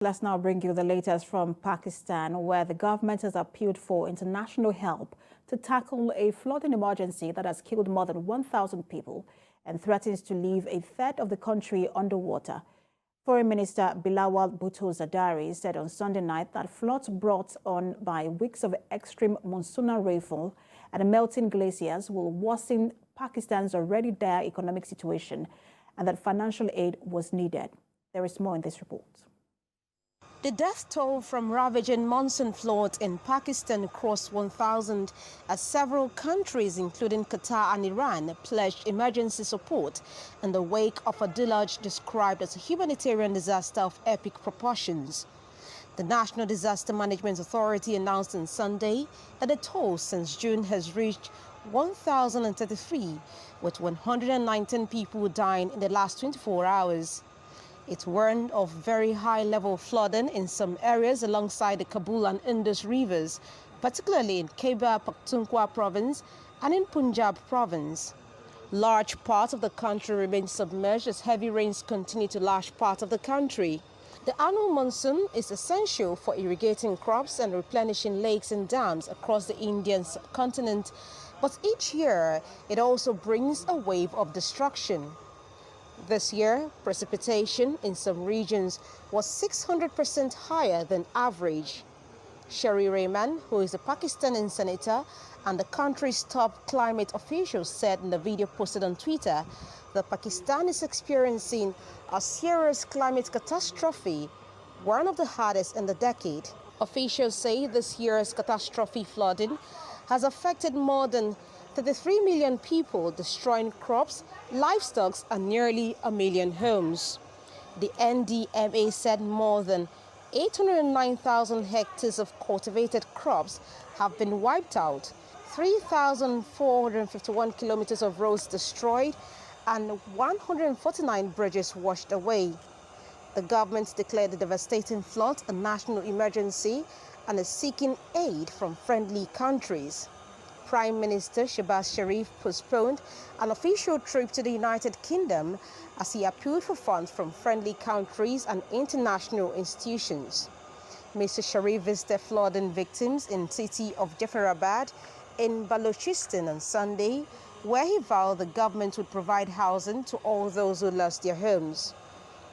Let's now bring you the latest from Pakistan, where the government has appealed for international help to tackle a flooding emergency that has killed more than 1,000 people and threatens to leave a third of the country underwater. Foreign Minister Bilawal Bhutto Zardari said on Sunday night that floods brought on by weeks of extreme monsoonal rainfall and melting glaciers will worsen Pakistan's already dire economic situation and that financial aid was needed. There is more in this report. The death toll from ravaging monsoon floods in Pakistan crossed 1,000 as several countries, including Qatar and Iran, pledged emergency support in the wake of a deluge described as a humanitarian disaster of epic proportions. The National Disaster Management Authority announced on Sunday that the toll since June has reached 1,033, with 119 people dying in the last 24 hours. It warned of very high-level flooding in some areas alongside the Kabul and Indus rivers, particularly in Khyber Pakhtunkhwa province and in Punjab province. Large parts of the country remain submerged as heavy rains continue to lash part of the country. The annual monsoon is essential for irrigating crops and replenishing lakes and dams across the Indian subcontinent, but each year it also brings a wave of destruction. This year, precipitation in some regions was 600% higher than average. Sherry Rehman, who is a Pakistani senator and the country's top climate official, said in the video posted on Twitter that Pakistan is experiencing a serious climate catastrophe, one of the hardest in the decade. Officials say this year's catastrophe flooding has affected more than 33 million people, destroying crops, livestock, and nearly 1 million homes. The NDMA said more than 809,000 hectares of cultivated crops have been wiped out, 3,451 kilometers of roads destroyed, and 149 bridges washed away. The government declared the devastating flood a national emergency and is seeking aid from friendly countries. Prime Minister Shehbaz Sharif postponed an official trip to the United Kingdom as he appealed for funds from friendly countries and international institutions. Mr. Sharif visited flooding victims in the city of Jafarabad in Balochistan on Sunday, where he vowed the government would provide housing to all those who lost their homes.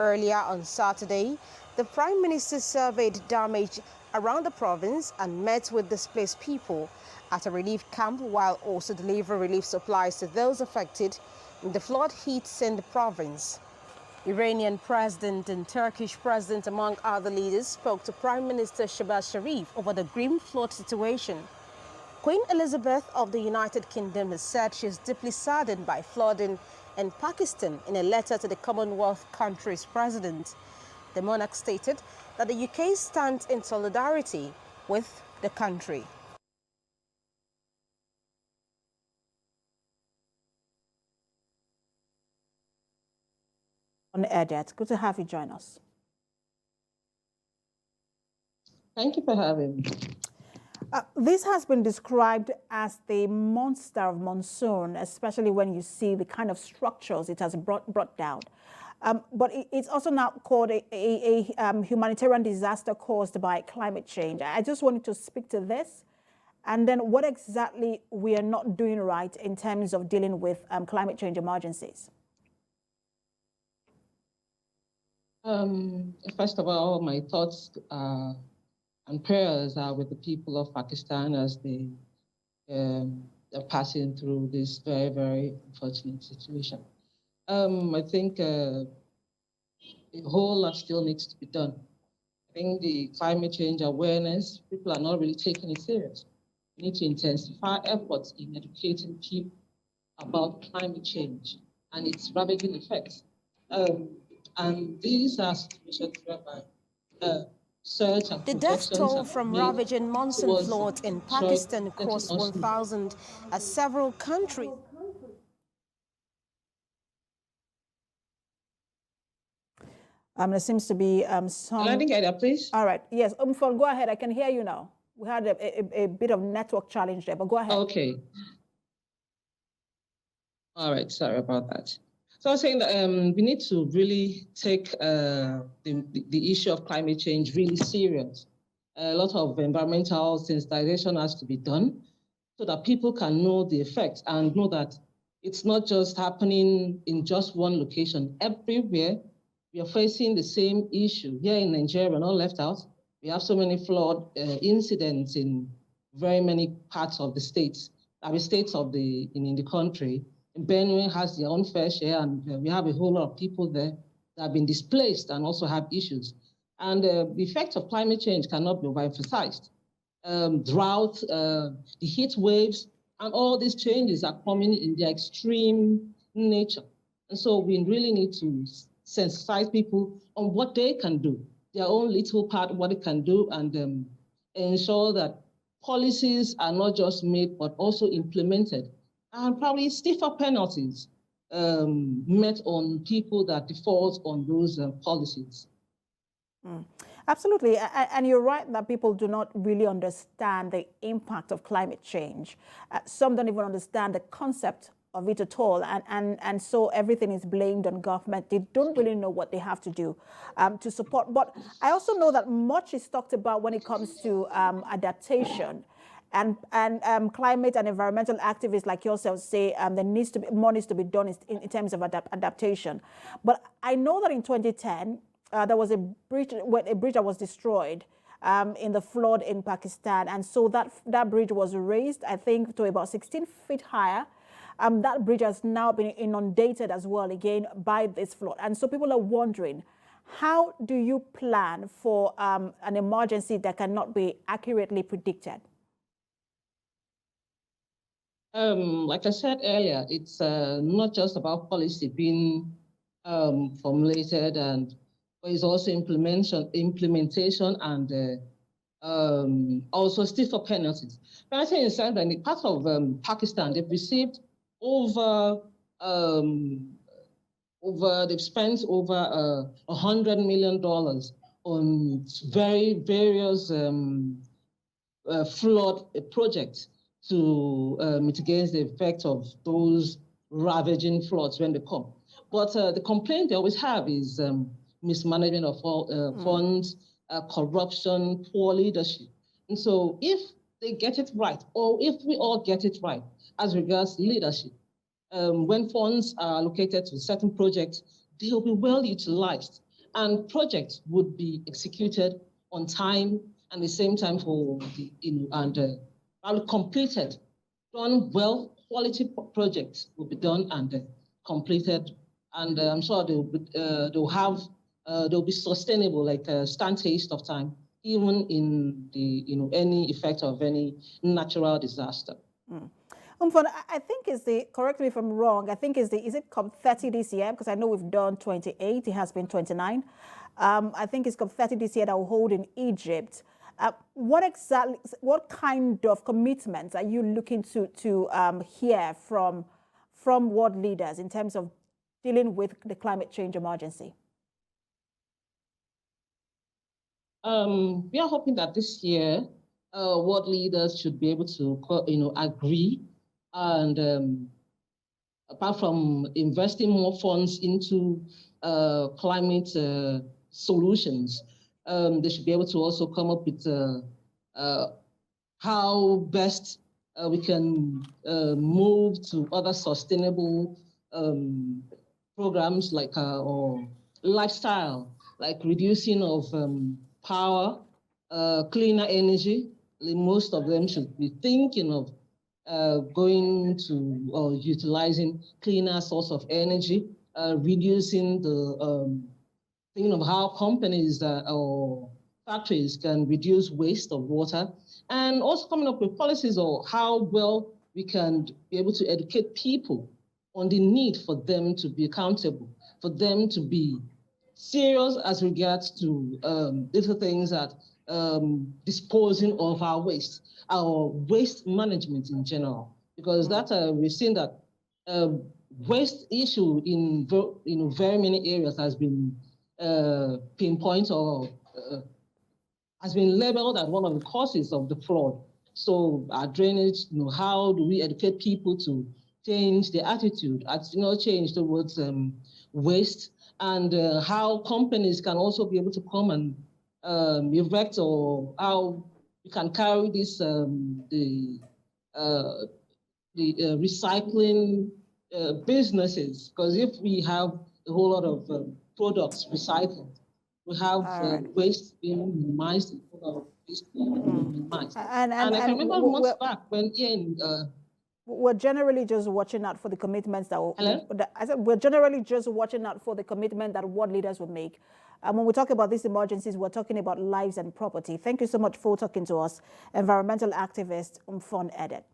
Earlier on Saturday, the Prime Minister surveyed damage around the province and met with displaced people at a relief camp while also delivering relief supplies to those affected in the flood-hit Sindh province. Iranian president and Turkish president, among other leaders, spoke to Prime Minister Shehbaz Sharif over the grim flood situation. Queen Elizabeth of the United Kingdom has said she is deeply saddened by flooding in Pakistan in a letter to the Commonwealth country's president. The monarch stated that the UK stands in solidarity with the country. On Edet, good to have you join us. Thank you for having me. This has been described as the monster of monsoon, especially when you see the kind of structures it has brought down. But it's also now called a humanitarian disaster caused by climate change. I just wanted to speak to this, and then what exactly we are not doing right in terms of dealing with climate change emergencies. First of all, my thoughts and prayers are with the people of Pakistan as they are passing through this very, very unfortunate situation. I think a whole lot still needs to be done. I think the climate change awareness, people are not really taking it serious. We need to intensify efforts in educating people about climate change and its ravaging effects. And these are situations whereby search and the death toll from ravaging monsoon floods in Pakistan crossed 1,000 as several countries. There seems to be some. Can I get that, please? All right. Yes, go ahead. I can hear you now. We had a bit of network challenge there, but go ahead. Okay. All right. Sorry about that. So I was saying that we need to really take the issue of climate change really serious. A lot of environmental sensitization has to be done so that people can know the effects and know that it's not just happening in just one location. Everywhere, we are facing the same issue. Here in Nigeria, we're not left out. We have so many flood incidents in very many parts of the states, states of in the country. Benue has their own fair share, and we have a whole lot of people there that have been displaced and also have issues. And the effects of climate change cannot be overemphasized. Drought, the heat waves, and all these changes are coming in their extreme nature. And so we really need to sensitize people on what they can do, their own little part of what they can do, and ensure that policies are not just made, but also implemented, and probably stiffer penalties met on people that default on those policies. Absolutely. And you're right that people do not really understand the impact of climate change. Some don't even understand the concept of it at all. And so everything is blamed on government. They don't really know what they have to do to support. But I also know that much is talked about when it comes to adaptation. And climate and environmental activists like yourself say there needs to be more needs to be done in terms of adaptation. But I know that in 2010, there was a bridge that was destroyed in the flood in Pakistan. And so that bridge was raised, I think, to about 16 feet higher. That bridge has now been inundated as well, again, by this flood. And so people are wondering, how do you plan for an emergency that cannot be accurately predicted? Like I said earlier, it's not just about policy being formulated, but it's also implementation and also stiffer penalties. When I say in Central, in the part of Pakistan, they've received they've spent over $100 million on various flood projects to mitigate the effect of those ravaging floods when they come. But the complaint they always have is mismanagement of funds, corruption, poor leadership. And so if they get it right, or if we all get it right as regards leadership, when funds are allocated to certain projects, they will be well utilized, and projects would be executed on time and the same time for completed, done well. Quality projects will be done and completed, and I'm sure they'll be sustainable, like a stand taste of time, even in the any effect of any natural disaster. I think correct me if I'm wrong, I think is it COP30 this year? Because I know we've done 28, it has been 29. I think it's COP30 this year that will hold in Egypt. What kind of commitments are you looking to hear from world leaders in terms of dealing with the climate change emergency? We are hoping that this year, world leaders should be able to, agree, and apart from investing more funds into climate solutions, they should be able to also come up with how best we can move to other sustainable programs like or lifestyle, like reducing of power, cleaner energy. Most of them should be thinking of going to or utilizing cleaner source of energy, reducing the thinking of how companies or factories can reduce waste of water, and also coming up with policies of how well we can be able to educate people on the need for them to be accountable, for them to be serious as regards to little things that disposing of our waste management in general, because that we've seen that waste issue in very many areas has been pinpointed or has been labeled as one of the causes of the flood. So our drainage, how do we educate people to change the attitude, change towards waste, and how companies can also be able to come and erect, or how you can carry this the recycling businesses. Because if we have a whole lot of products recycled, we have waste being minimized, and a whole lot of waste being minimized. And I can remember months back when we're generally just watching out for the commitments that I said we're generally just watching out for the commitment that world leaders will make. When we talk about these emergencies, we're talking about lives and property. Thank you so much for talking to us, environmental activist Umfon Edet.